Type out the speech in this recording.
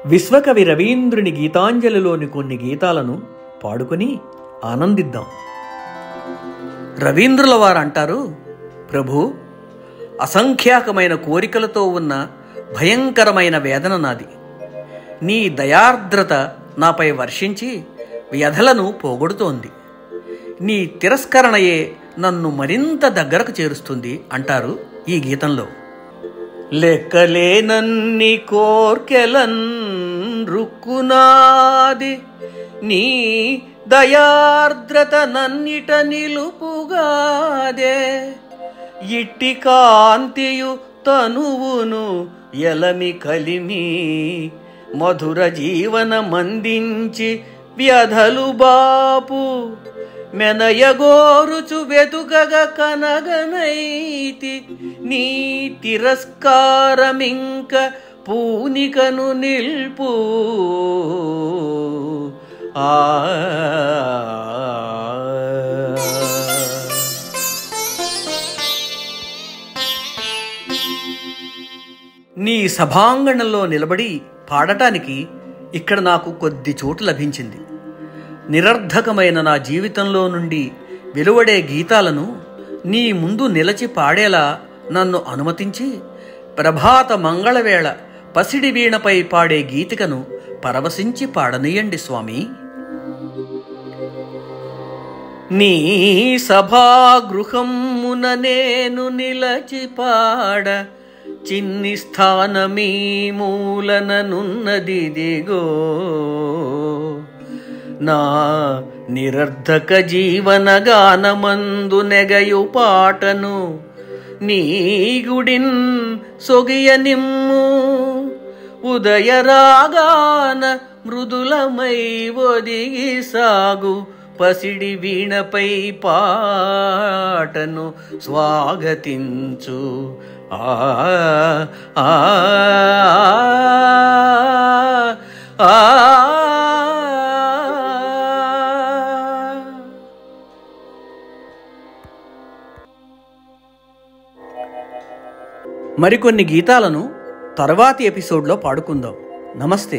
విశ్వకవి రవీంద్రుని గీతాంజలిలోని కొన్ని గీతాలను పాడుకొని ఆనందిద్దాం. రవీంద్రుల వారు అంటారు, ప్రభు, అసంఖ్యాకమైన కోరికలతో ఉన్న భయంకరమైన వేదన నాది. నీ దయార్ద్రత నాపై వర్షించి వ్యధలను పోగొడుతోంది. నీ తిరస్కరణయే నన్ను మరింత దగ్గరకు చేరుస్తుంది అంటారు ఈ గీతంలో. లెక్కలేనన్ని కోర్కెలన్ రుక్కునాది, నీ దయార్ద్రత నన్నిట నిలుపుగాదే. ఇట్టి కాంతియు తనువును ఎలమి కలిమి, మధుర జీవన మందించి వ్యధలు బాపు. మెనయగోరుచు వెతుకగ కనగనైతి, నీ తిరస్కారమింక పూనికను నిల్పు. నీ సభాంగణంలో నిలబడి పాడటానికి ఇక్కడ నాకు కొద్ది చోటు లభించింది. నిరర్ధకమైన నా జీవితంలో నుండి వెలువడే గీతాలను నీ ముందు నిలచి పాడేలా నన్ను అనుమతించి, ప్రభాత మంగళవేళ పసిడి వీణపై పాడే గీతికను పరవశించి పాడనీయండి స్వామి. నీ సభాగృహమున నేను నిలచి పాడ, చిన్ని స్థానమీ మూలననున్నదిదిగో. నా నిరర్ధక జీవన గానమందు నెగయు పాటను నీ గుడిన్ సొగియ నిమ్ము. ఉదయ రాగాన మృదులమై ఒదిగి సాగు పసిడి వీణపై పాటను స్వాగతించు. మరికొన్ని గీతాలను తర్వాతి ఎపిసోడ్లో పాడుకుందాం. నమస్తే.